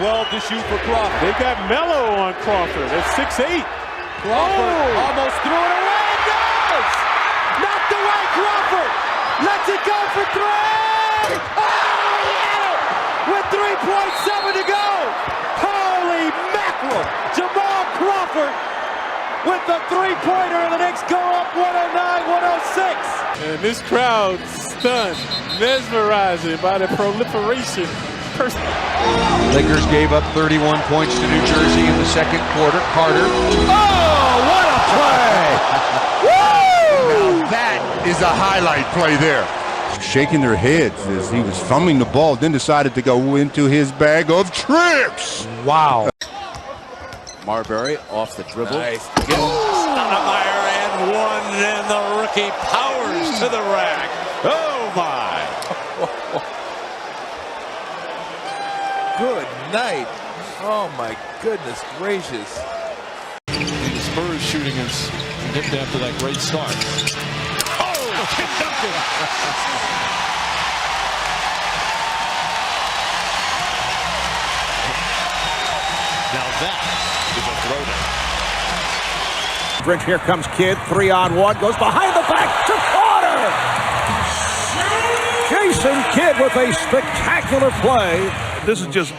12 to shoot for Crawford. They got Melo on Crawford at 6'8". Crawford almost threw it away and does! Knocked away Crawford! Lets it go for three! Oh, he had it! With 3.7 to go! Holy mackerel! Jamal Crawford with the three-pointer, and the Knicks go up 109-106. And this crowd stunned, mesmerizing by the proliferation. Lakers gave up 31 points to New Jersey in the second quarter. Carter. Oh, what a play! Woo! Now that is a highlight play there. Shaking their heads as he was fumbling the ball, then decided to go into his bag of tricks. Wow. Marbury off the dribble. Nice. Stoudemire and one, and the rookie powers to the rack. Oh my! Good night. Oh my goodness gracious. And the Spurs shooting is nipped after that great start. Oh, Tim Duncan! Now that is a throwdown. Bridge, here comes Kidd, 3-on-1, goes behind the back to Carter! Jason Kidd with a spectacular play. This is just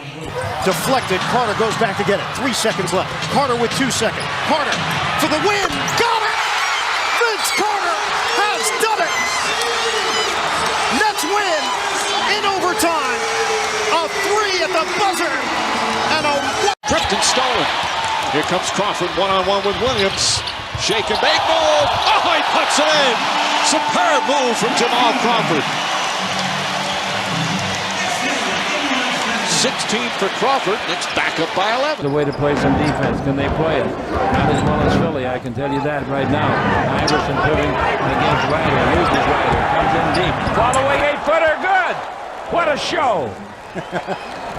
deflected. Carter goes back to get it. 3 seconds left. Carter with 2 seconds. Carter for the win. Got it! Vince Carter has done it! Nets win in overtime. A 3 at the buzzer. And a tripped and stolen. Here comes Crawford one-on-one with Williams. Shake and bake move. Oh, he puts it in. Superb move from Jamal Crawford. 16 for Crawford. Knicks back up by 11. The way to play some defense. Can they play it? Not as well as Philly, I can tell you that right now. Iverson putting against Ryder. Loses Ryder. Comes in deep. Following 8-footer. Good. What a show.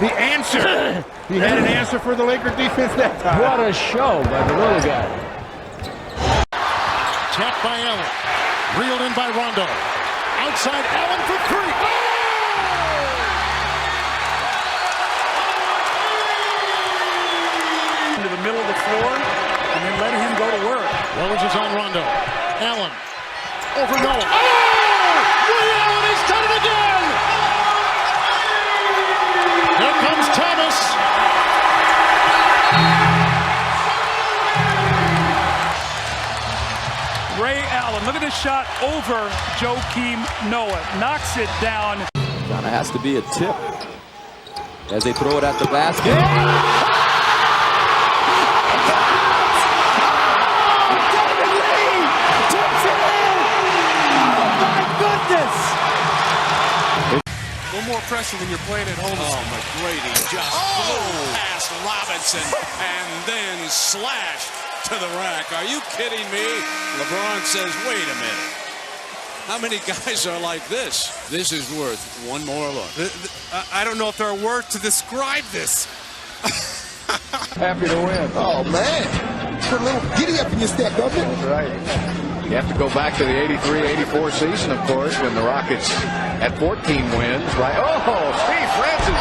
the answer. He had an answer for the Lakers defense that time. What a show by the little guy. Tapped by Allen. Reeled in by Rondo. Outside Allen for three. Into the middle of the floor, and then letting him go to work. Rose is on Rondo. Allen over Noah. Oh! Ray Allen, he's done it again! Here comes Thomas. Ray Allen, look at this shot over Joakim Noah. Knocks it down. Kind of has to be a tip as they throw it at the basket. Yeah! More pressure when you're playing at home. Oh, McGrady just flew past Robinson and then slashed to the rack. Are you kidding me? LeBron says, wait a minute. How many guys are like this? This is worth one more look. I don't know if there are words to describe this. Happy to win. Oh man, put a little giddy up in your step, doesn't it? That's right. You have to go back to the 83-84 season, of course, when the Rockets had 14 wins. Right? Oh, Steve Francis.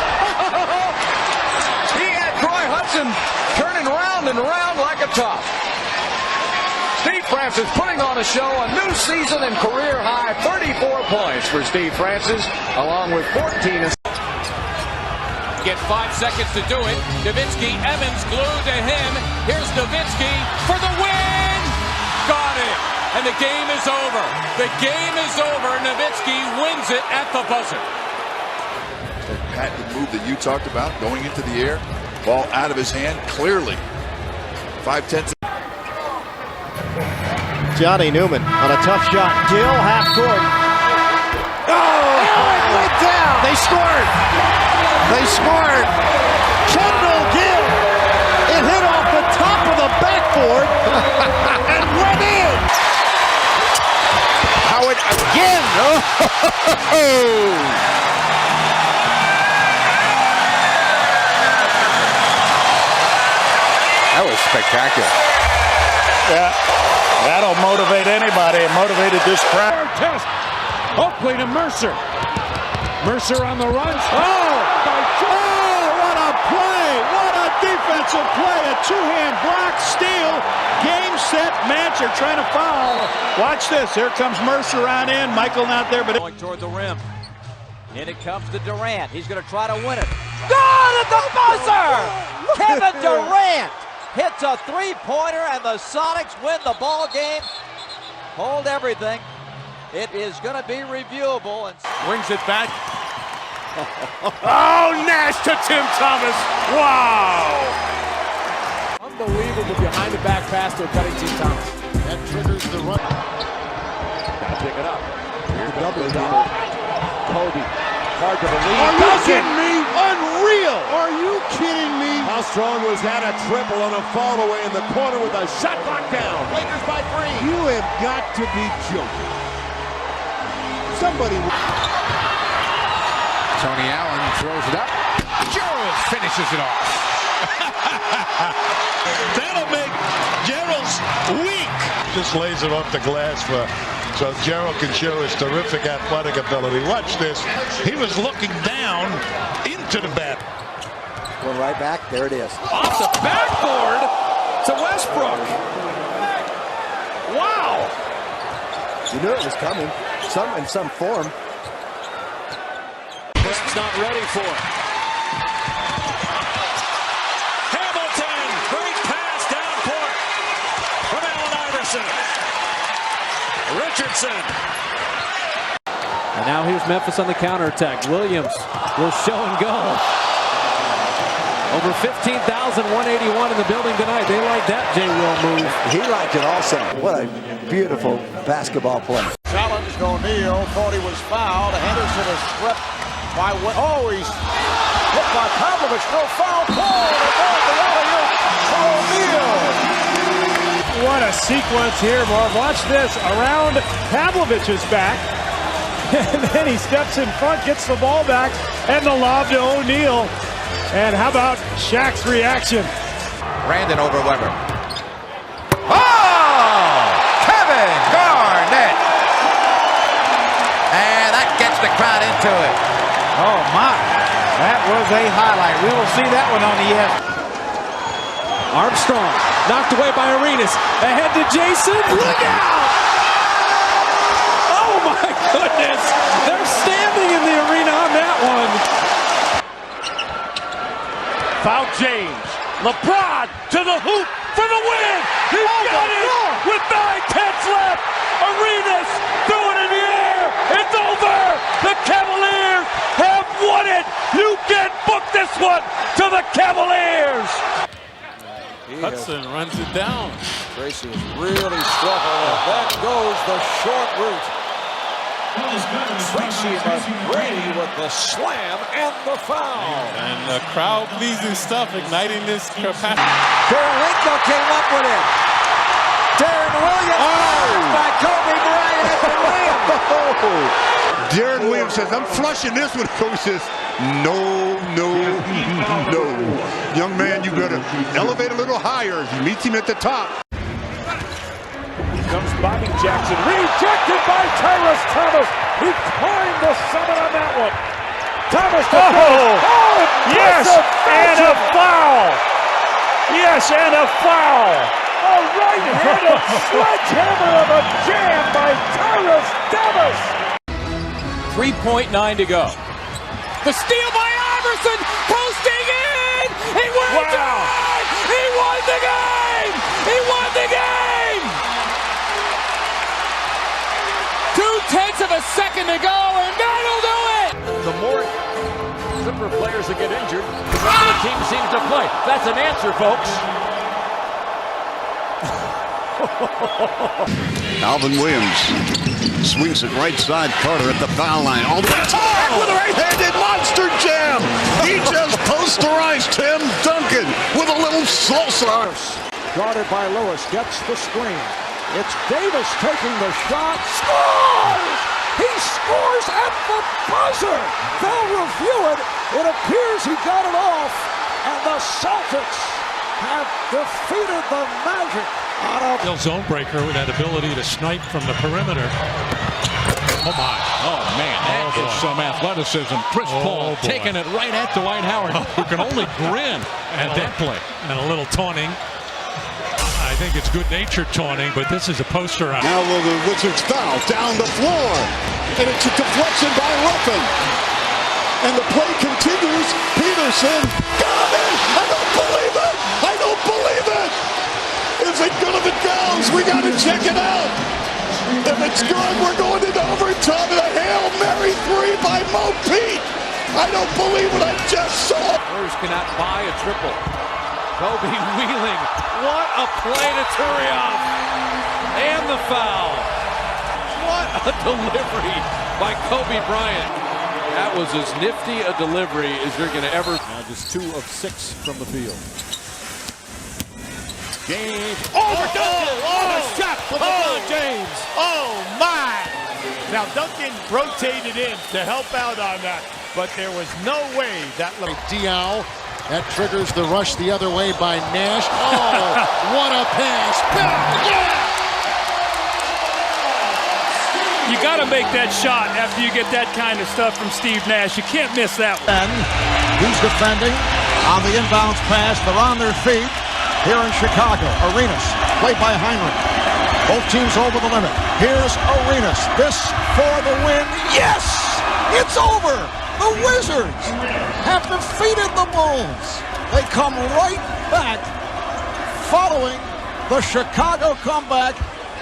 He had Troy Hudson turning round and round like a top. Steve Francis putting on a show, a new season and career high 34 points for Steve Francis, along with 14 assists. Get 5 seconds to do it. Nowitzki, Evans glued to him. Here's Nowitzki for the win. Got it. And the game is over. The game is over. Nowitzki wins it at the buzzer. Pat, the move that you talked about, going into the air, ball out of his hand, clearly. 5-10. Johnny Newman on a tough shot. Gill, half court. Oh, it went down. They scored. They scored. Kendall Gill. It hit off the top of the backboard and went in. Howard again. Oh. That was spectacular. Yeah, that'll motivate anybody. It motivated this crowd. Test. Oakley to Mercer. Mercer on the run. Oh, what a play! defensive play, a two-hand block, steal, game, set, match. They're trying to foul. Watch this. Here comes Mercer on in. Michael not there, but going toward the rim. In it comes to Durant. He's going to try to win it. Good at the buzzer! Kevin Durant hits a three-pointer, and the Sonics win the ball game. Hold everything. It is going to be reviewable. And Brings it back. Oh, Nash to Tim Thomas. Wow. Unbelievable behind-the-back pass to a cutting Tim Thomas. that triggers the run. Gotta pick it up. Here double. Kobe. Hard to believe. Are you kidding me? Unreal. Are you kidding me? How strong was that? A triple on a fall away in the corner with a shot clock down. Lakers by 3. You have got to be joking. Somebody. Tony Allen throws it up. Gerald finishes it off. That'll make Gerald's weak. Just lays it off the glass so Gerald can show his terrific athletic ability. Watch this. He was looking down into the bat. Going right back. There it is. Off the backboard to Westbrook. Wow. You knew it was coming. In some form. Brent's not ready for it. Hamilton. Great pass down court from Allen Iverson. Richardson. And now here's Memphis on the counterattack. Williams will show and go. Over 15,181 in the building tonight. They like that J-Will move. He liked it also. What a beautiful basketball play. Challenged O'Neal, thought he was fouled. Henderson is stripped by what? Oh, he's hit by Pavlovich. No foul call. What a sequence here, Marv. Watch this. Around Pavlovich's back. And then he steps in front, gets the ball back, and the lob to O'Neal. And how about Shaq's reaction? Brandon over Weber. Oh! Kevin Garnett! And that gets the crowd into it. Oh, my. That was a highlight. We will see that one on the ES. Armstrong knocked away by Arenas. Ahead to Jason. Look out! Oh, my goodness. They're standing in the arena on that one. Foul James. LeBron to the hoop for the win. He got it with 9/10 left. Arenas threw it in the air. It's over. The Cavaliers have won it. You can book this one to the Cavaliers. Hudson runs it down. Tracy is really struggling. That goes the short route. Tracy McGrady with the slam and the foul. And the crowd-pleasing stuff, igniting this capacity. Karolinko came up with it. Darren Williams by Kobe Bryant at the rim. Darren Williams says, I'm flushing this one. Coach says, no. Young man, you better elevate a little higher. He meets him at the top. Comes Bobby Jackson, rejected by Tyrus Thomas. He climbed the summit on that one. Thomas to yes, and a foul. Yes, and a foul. A right-handed sledgehammer of a jam by Tyrus Thomas. 3.9 to go. The steal by Iverson, posting in. He won the game. He won the game. He won the game. 0.2 of a second to go, and that'll do it! The more Clipper players that get injured, the better the team seems to play. That's an answer, folks. Alvin Williams swings it right side. Carter at the foul line. All the way with a right-handed monster jam. He just posterized Tim Duncan with a little salsa. Guarded by Lewis, gets the screen. It's Davis taking the shot. Scores! He scores at the buzzer. They'll review it. It appears he got it off. And the Celtics have defeated the Magic. Zone breaker with that ability to snipe from the perimeter. Oh, my. Oh, man, that is some athleticism. Chris Paul taking it right at Dwight Howard, who can only grin at that play. And a little taunting. I think it's good-natured taunting, but this is a poster out. Now will the Wizards foul down the floor. And it's a deflection by Ruffin. And the play continues. Peterson got it! I don't believe it! I don't believe it! Is it good if it goes? We got to check it out. If it's good, we're going into overtime and a Hail Mary 3 by Mo Pete. I don't believe what I just saw. Warriors cannot buy a triple. Kobe wheeling. What a play to Turiaf. And the foul. What a delivery by Kobe Bryant. That was as nifty a delivery as you're going to ever. Now just 2 of 6 from the field. James. What a shot from LeBron James. Oh, my. Now, Duncan rotated in to help out on that, but there was no way that little Diao. That triggers the rush the other way by Nash. Oh, what a pass. You got to make that shot after you get that kind of stuff from Steve Nash. You can't miss that one. And he's defending on the inbounds pass. They're on their feet here in Chicago. Arenas, played by Heinrich. Both teams over the limit. Here's Arenas. This for the win. Yes! It's over! The Wizards have defeated the Bulls. They come right back following the Chicago comeback.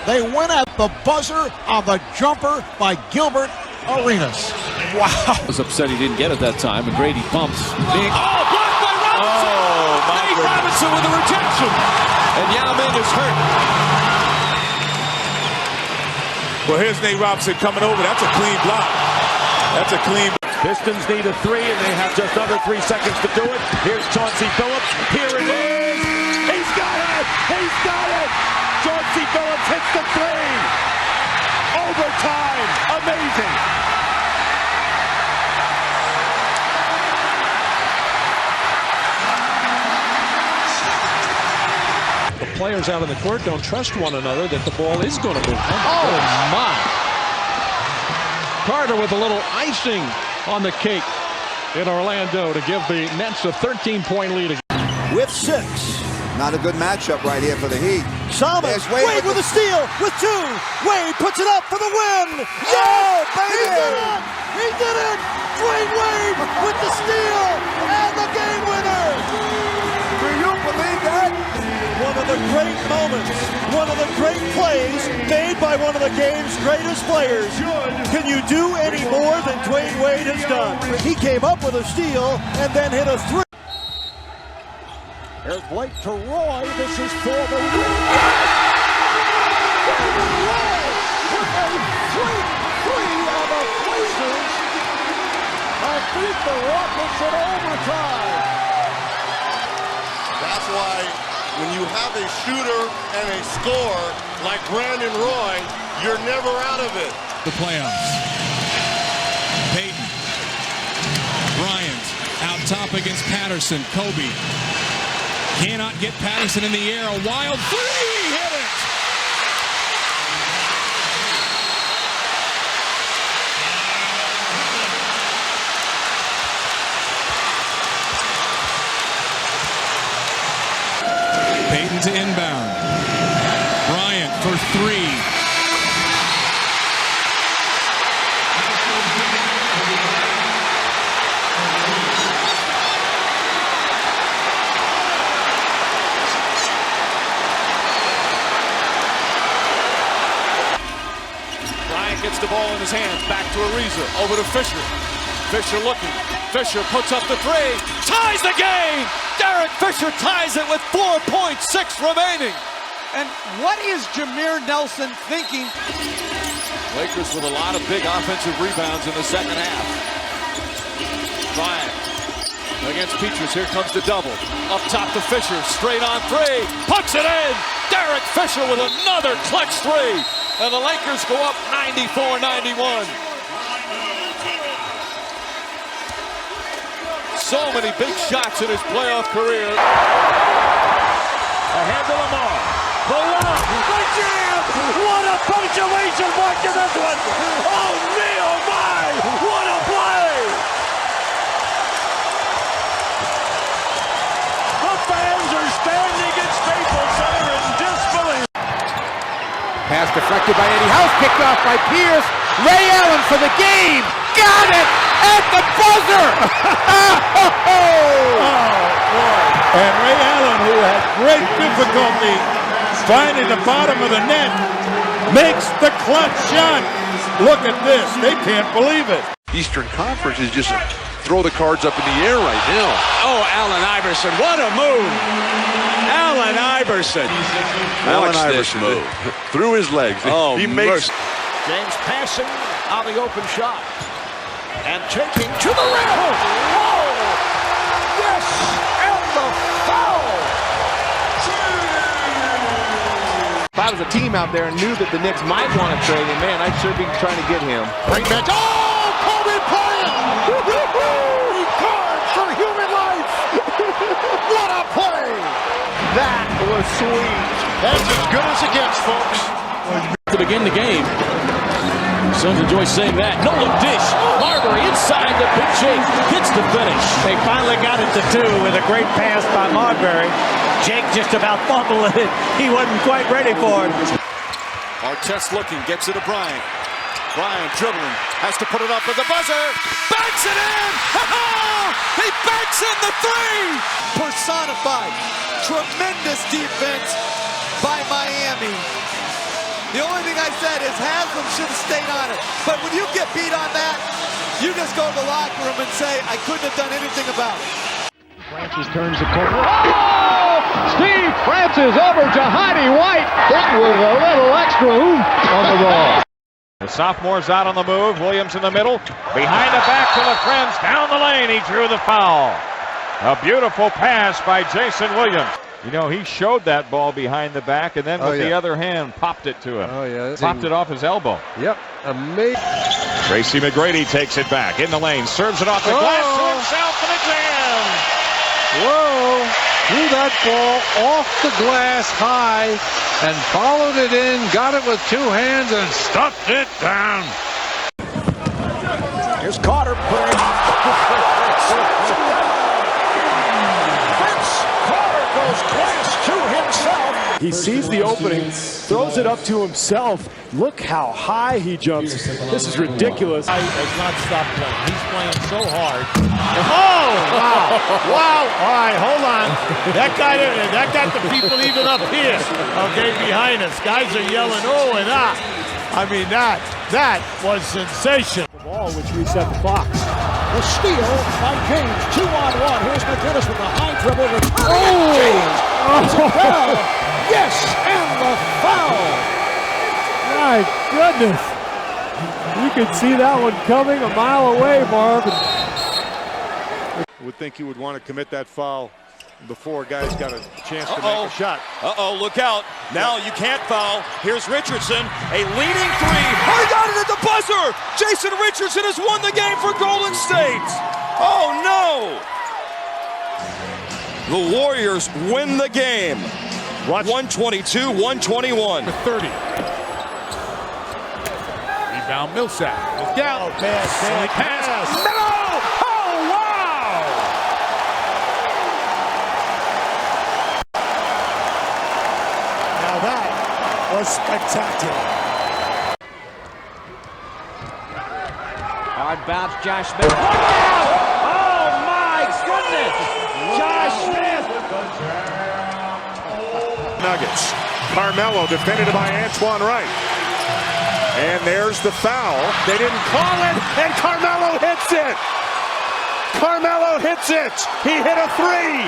They win at the buzzer on the jumper by Gilbert Arenas. Wow. I was upset he didn't get it that time, and Grady bumps. Blocked by Robinson! Nate Robinson with a rejection! And Yao Ming is hurt. Well, here's Nate Robinson coming over. That's a clean block. That's a clean. Pistons need a 3, and they have just under 3 seconds to do it. Here's Chauncey Billups. Here it is. He's got it. He's got it. Chauncey Billups hits the 3. Overtime. Amazing. The players out on the court don't trust one another that the ball is going to move. Oh, my. Carter with a little icing on the cake in Orlando to give the Nets a 13-point lead. With 6. Not a good matchup right here for the Heat. Thomas, Wade with a steal, with 2. Wade puts it up for the win. Yeah, baby! He did it! He did it! Dwayne Wade with the steal and the game winner! Do you believe that? One of the great moments, one of the great plays made by one of the game's greatest players. Can you do any more than Dwayne Wade has done? He came up with a steal and then hit a 3. There's Blake to Roy. This is for the win. Roy with a 3-3 on the Blazers. I beat the Rockets in overtime. That's why when you have a shooter and a scorer like Brandon Roy, you're never out of it. The playoffs. Peyton. Bryant out top against Patterson. Kobe. Cannot get Patterson in the air. A wild 3. Hit it. Peyton to inbound. Bryant for 3. Gets the ball in his hands, back to Ariza, over to Fisher. Fisher looking, Fisher puts up the 3, ties the game! Derek Fisher ties it with 4.6 remaining. And what is Jameer Nelson thinking? Lakers with a lot of big offensive rebounds in the second half. Bryant against Petrus, here comes the double. Up top to Fisher, straight on 3, puts it in! Derek Fisher with another clutch 3. And the Lakers go up 94-91. So many big shots in his playoff career. Ahead to Lamar. The lob. The jam. What a punctuation mark in this one. Oh, no. Pass deflected by Eddie House, picked off by Pierce. Ray Allen for the game. Got it at the buzzer. And Ray Allen, who had great difficulty finding the bottom of the net, makes the clutch shot. Look at this. They can't believe it. Eastern Conference is just throw the cards up in the air right now. Oh, Allen Iverson, what a move! Allen Iverson. Allen Watch Iverson this move. through his legs. Oh, he makes. James passing on the open shot and taking to the rim. Oh, yes, and the foul. If I was a team out there and knew that the Knicks might want to trade him, man, I'd sure be trying to get him. Bring back. Oh, Kobe Bryant! He guards for human life. What a play! That was sweet. That's as good as it gets, folks. To begin the game. Suns enjoy saying that. No look dish. Marbury inside the big Jake. Gets the finish. They finally got it to 2 with a great pass by Marbury. Jake just about fumbled it. He wasn't quite ready for it. Artest looking, gets it to Bryant. Bryant dribbling, has to put it up at the buzzer. Banks it in! He banks in the 3! Personified. Tremendous defense by Miami. The only thing I said is Haslam should have stayed on it. But when you get beat on that, you just go to the locker room and say, I couldn't have done anything about it. Francis turns the corner. Oh! Steve Francis over to Heidi White. That was a little extra oomph on the ball. The sophomore's out on the move. Williams in the middle. Behind the back to the friends. Down the lane. He drew the foul. A beautiful pass by Jason Williams. You know, he showed that ball behind the back and then with the other hand popped it to him. Oh, yeah. Popped it off his elbow. Yep. Amazing. Tracy McGrady takes it back in the lane. Serves it off the glass to himself and it's in. Whoa! Threw that ball off the glass high and followed it in, got it with 2 hands and stuffed it down. Here's Carter. Carter goes class to himself. He sees the opening, throws it up to himself. Look how high he jumps. This is ridiculous. He has not stopped playing. He's playing so hard. Oh, wow. Wow. All right, hold on. That got the people even up here, okay, behind us. Guys are yelling, oh, and ah. I mean, that was sensational. The ball which reset the clock. The steal by James. 2-on-1. Here's McGinnis with the high dribble. Return. Oh! James. It's a foul. Yes, and the foul. My goodness. You could see that one coming a mile away, Marv. I would think you would want to commit that foul before a guy's got a chance to make a shot. Look out. Now you can't foul. Here's Richardson, a leading 3. Oh, he got it at the buzzer! Jason Richardson has won the game for Golden State. Oh, no! The Warriors win the game. 122-121. 30. Rebound Millsap. Look out. Pass. No! Oh, wow! Now that was spectacular. Hard bounce, Josh Smith. Look out! Oh, my goodness! Josh Smith! Nuggets. Carmelo defended by Antoine Wright. And there's the foul. They didn't call it, and Carmelo hits it. Carmelo hits it. He hit a 3.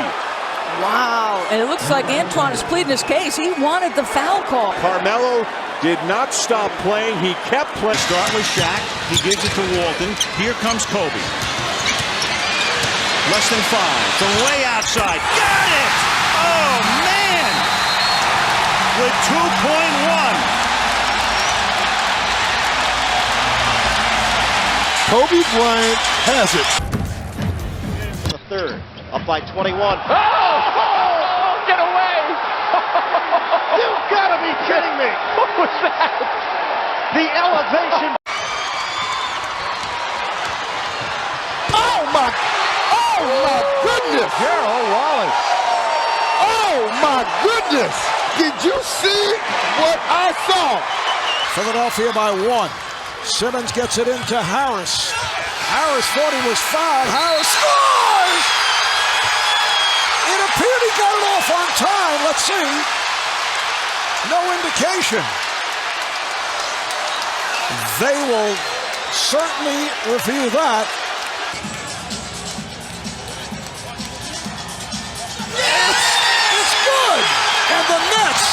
Wow. And it looks like Antoine is pleading his case. He wanted the foul call. Carmelo did not stop playing. He kept playing. Start with Shaq. He gives it to Walton. Here comes Kobe. Less than 5. From way outside. Got it! Oh, man! With 2.1. Kobe Bryant has it. The third, up by 21. Oh, get away! You've got to be kidding me! What was that? The elevation. Oh my goodness! Gerald Wallace. Oh my goodness! Did you see what I whistle! Philadelphia by 1. Simmons gets it into Harris. Harris thought he was fouled. Harris scores! It appeared he got it off on time. Let's see. No indication. They will certainly review that. It's good! And the Nets,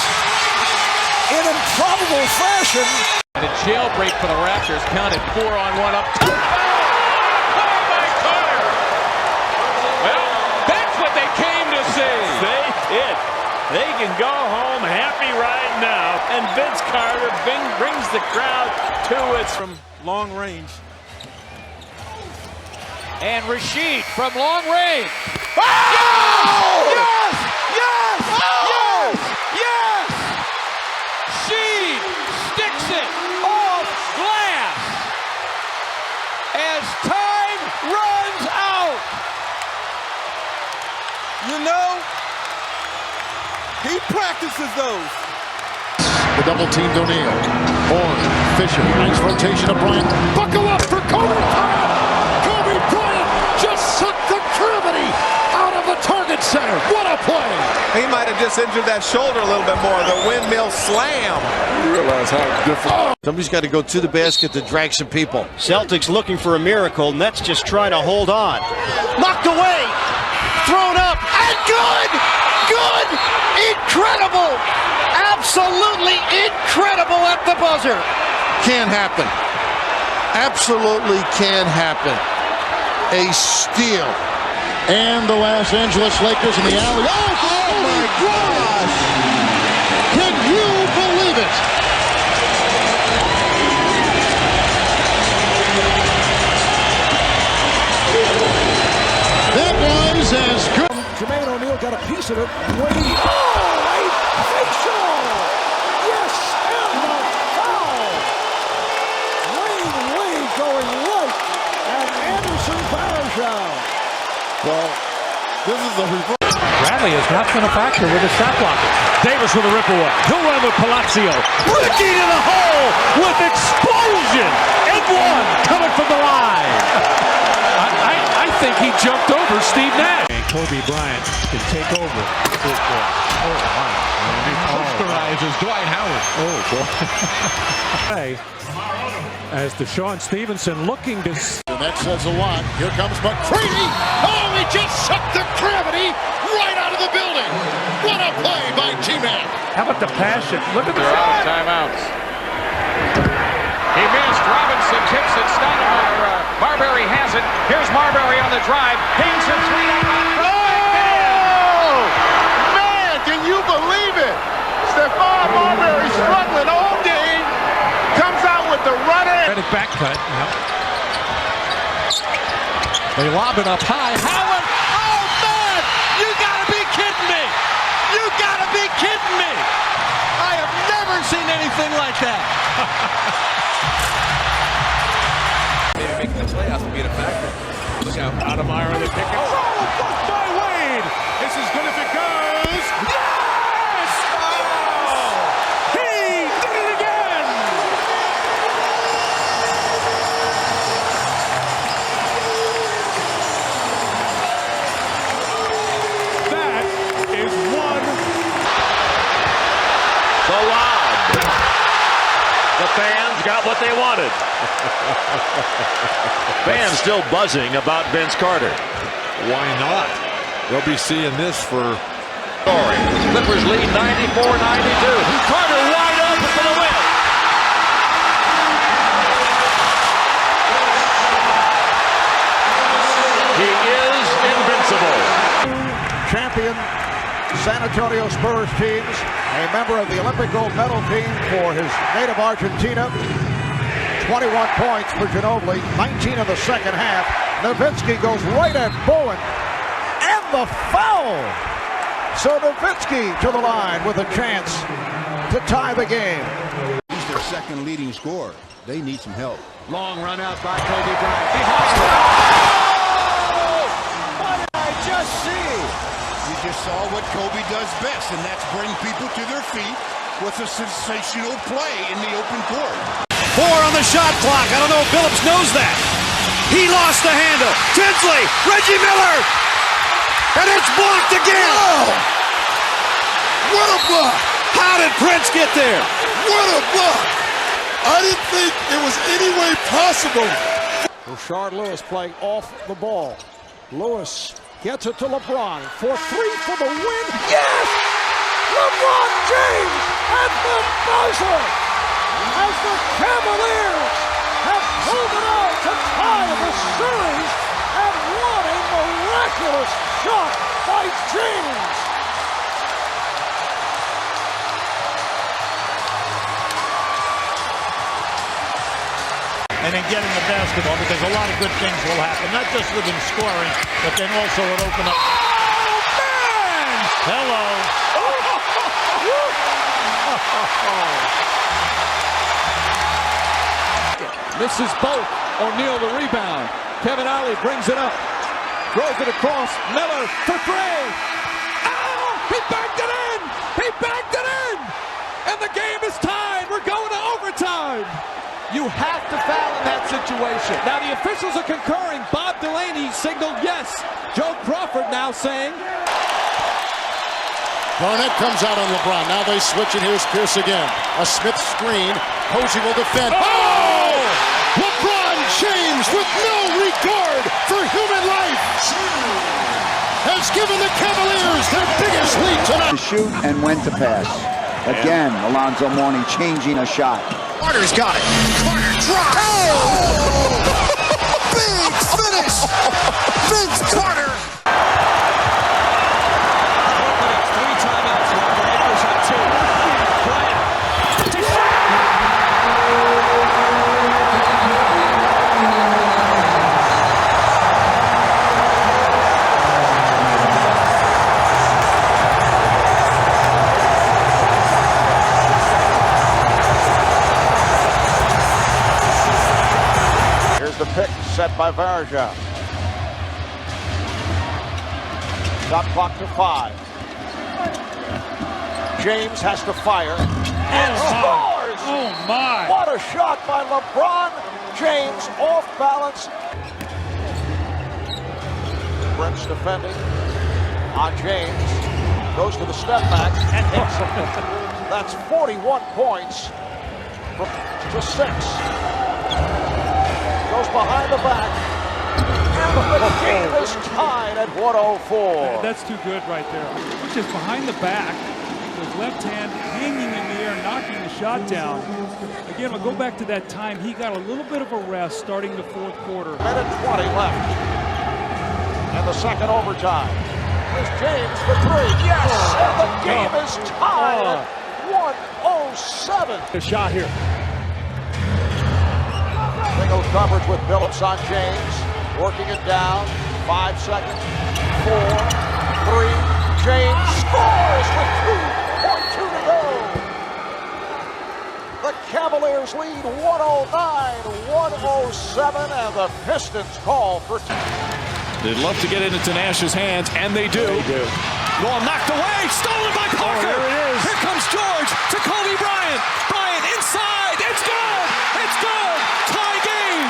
in improbable fashion. And a jailbreak for the Raptors, counted 4-on-1 up top. Oh, my Carter! Well, that's what they came to see. They did. They can go home happy right now. And Vince Carter brings the crowd to it from long range. And Rasheed from long range. Oh! Yes! Yes! Oh! Yes! Sheed sticks it off glass as time runs out. You know, he practices those. The double team O'Neal. Horn, Fisher, nice rotation of Bryant. Buckle up for Kobe Bryant! Kobe Bryant just sucked the gravity out of the target center. What a play! He might have just injured that shoulder a little bit more. The windmill slam. You realize how difficult. Somebody's got to go to the basket to drag some people. Celtics looking for a miracle. Nets just trying to hold on. Knocked away. Thrown up. And good! Good! Incredible! Absolutely incredible at the buzzer. Can happen. Absolutely can happen. A steal. And the Los Angeles Lakers in the alley. Oh my gosh! Can you believe it? That was as good. Jermaine O'Neal got a piece of it. Wade. Oh, a facial! Yes, and the foul! Wade going right, and Anderson fouls out. Well, this is a reverse. Bradley has not been a factor with his shot blocker. Davis with a rip away. He'll run with Palazzo. Ricky to the hole with explosion. And one coming from the line. I think he jumped over Steve Nash. And Kobe Bryant can take over. Oh, wow. And he posterizes Dwight Howard. Oh, boy. As Deshaun Stevenson looking to... And that says a lot. Here comes McCready. Oh, he just sucked the gravity right out of the building. What a play by T-Mac. How about the passion? Look at the They're out of timeouts. He missed. Robinson tips it. Stoudemire. Marbury has it. Here's Marbury on the drive. Hangs it three. Oh! Man, can you believe it? Stephon Marbury struggling all day. Comes out with the runner. Back cut. Yep. They lob it up high. Howard! Oh, man! You gotta be kidding me! You gotta be kidding me! I have never seen anything like that. Maybe making the playoffs will be a factor. Look out. Stoudemire the pick. Oh, blocked by Wade! This is good if it goes. Yes! Oh! He did it again! That is one. The lob. The fans got what they wanted. Fans still buzzing about Vince Carter. Why not? They'll be seeing this for... Clippers lead 94-92. Carter wide open for the win. He is invincible. Champion San Antonio Spurs teams, a member of the Olympic gold medal team for his native Argentina. 21 points for Ginobili, 19 in the second half. Nowitzki goes right at Bowen, and the foul. So Nowitzki to the line with a chance to tie the game. He's their second leading scorer. They need some help. Long run out by Kobe Bryant. Behind. Oh! What did I just see? You just saw what Kobe does best, and that's bring people to their feet with a sensational play in the open court. 4 on the shot clock. I don't know if Billups knows that. He lost the handle. Tinsley, Reggie Miller, and it's blocked again. Oh! What a block! How did Prince get there? What a block! I didn't think it was any way possible. Rashard Lewis playing off the ball. Lewis gets it to LeBron for 3 for the win. Yes! LeBron James at the buzzer as the Cavaliers have pulled it out to tie the series, and what a miraculous shot by James! And then getting the basketball, because a lot of good things will happen, not just with him scoring, but then also it open up. Oh, man! Hello. Misses both. O'Neal the rebound. Kevin Ollie brings it up. Throws it across. Miller for 3. Oh! He backed it in! He backed it in! And the game is tied. We're going to overtime. You have to foul in that situation. Now the officials are concurring. Bob Delaney signaled yes. Joe Crawford now saying. Garnett comes out on LeBron. Now they switch, and here's Pierce again. A Smith screen. Posey will defend. Oh! LeBron James, with no regard for human life, has given the Cavaliers their biggest lead tonight. To shoot and when to pass. Again, Alonzo Mourning changing a shot. Carter's got it. Carter drops. Oh! Big finish! Vince Carter! The pick set by Varejao. Shot clock to 5. James has to fire and scores! Oh my! What a shot by LeBron James, off balance. Prince defending on James. Goes to the step back and hits him. That's 41 points to 6. Goes behind the back, and the game is tied at 104. That's too good right there. Just behind the back, with left hand hanging in the air, knocking the shot down. Again, we'll go back to that time. He got a little bit of a rest starting the 4th quarter. Minute 20 left, and the second overtime. Here's James for 3. Yes, and the game is tied at 107. A shot here. Single coverage with Billups on James. Working it down. 5 seconds. 4, 3. James scores with 2.2 to go. The Cavaliers lead 109-107, and the Pistons call for 2. They'd love to get it into Nash's hands, and they do. Ball knocked away, stolen by Parker. There it is. Here comes George to Kobe Bryant. Bryant inside. It's good. It's good. Tie game.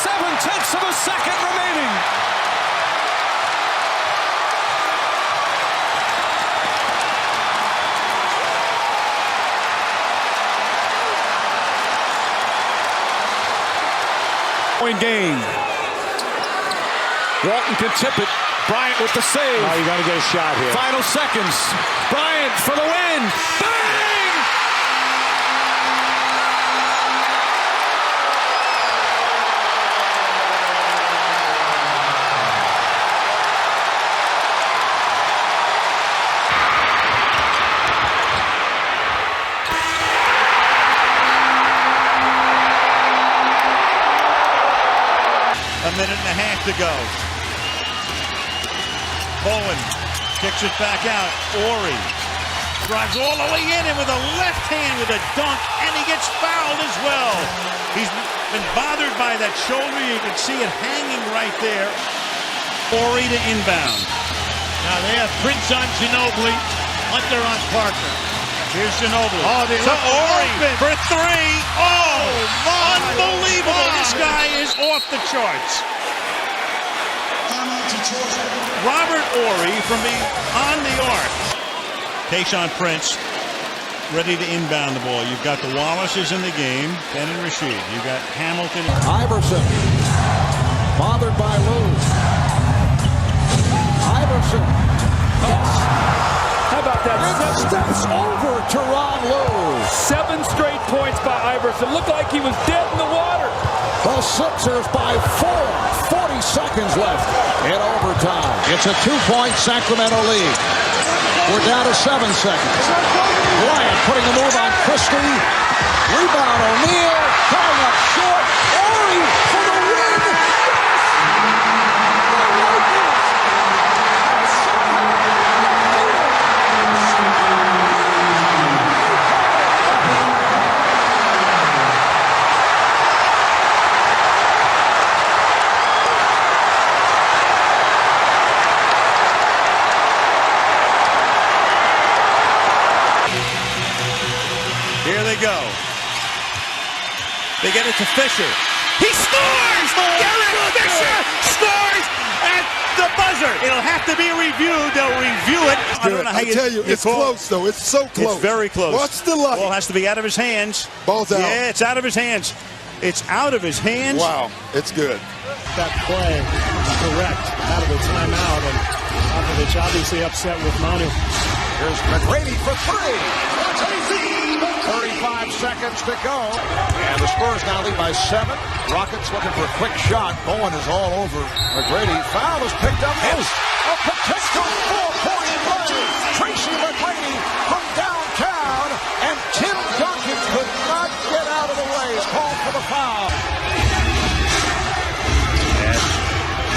7/10 of a second remaining. Point game. Walton can tip it. Bryant with the save. Oh, you got to get a shot here. Final seconds. Bryant for the win. Bang! A minute and a half to go. Bowen kicks it back out. Ori drives all the way in, and with a left hand with a dunk, and he gets fouled as well. He's been bothered by that shoulder. You can see it hanging right there. Ori to inbound. Now they have Prince on Ginobili, Hunter on Parker. Here's Ginobili. Oh, they to Ori for three. Oh, unbelievable. My. This guy is off the charts. Robert Ori from on the arc. Tayshaun Prince ready to inbound the ball. You've got the Wallaces in the game, Ben and Rasheed. You've got Hamilton. Iverson, bothered by Lou. Iverson. How about that? Steps over to Ron Lou. 7 straight points by Iverson. Looked like he was dead in the water. The Sixers by 4. 40 seconds left in overtime. It's a 2-point Sacramento lead. We're down to 7 seconds. Bryant putting the move on Christie. Rebound O'Neal. Coming up short. Ori for the win. Here they go. They get it to Fisher. He scores! Derek Fisher scores at the buzzer. It'll have to be reviewed. They'll review it. I don't know how it's close, though. It's so close. It's very close. What's the light? Ball has to be out of his hands. Ball's out. Yeah, it's out of his hands. It's out of his hands. Wow, it's good. That play correct out of the timeout, and Popovich obviously upset with Manu. Here's McGrady for 3. 35 seconds to go. And the Spurs now lead by 7. Rockets looking for a quick shot. Bowen is all over McGrady. Foul is picked up. Is a potential 4-point play. Tracy McGrady from downtown. And Tim Duncan could not get out of the way. He's called for the foul. And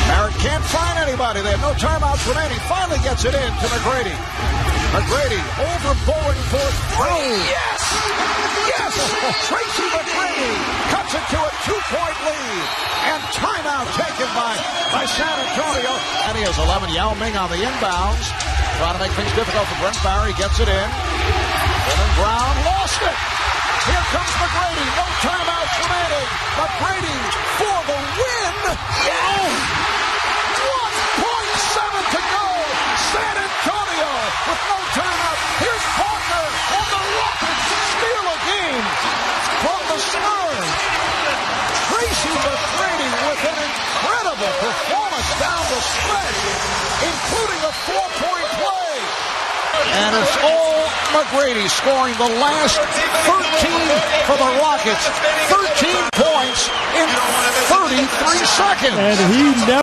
Barrett can't find anybody. They have no timeouts remaining. Finally gets it in to McGrady. McGrady over Bowen for 3. Yes! Yes! Tracy McGrady cuts it to a 2-point lead. And timeout taken by San Antonio. And he has 11. Yao Ming on the inbounds. Trying to make things difficult for Brent Barry. Gets it in. Dylan Brown lost it. Here comes McGrady. No timeouts remaining. McGrady for the win. Yeah! 1.7 to go. San Antonio with no timeout. Here's Parker on the Rockets. Steal a game from the Spurs. Tracy McGrady with an incredible performance down the stretch, including a 4-point play. And it's all McGrady scoring the last 13 for the Rockets. 13 points in 33 seconds. And he never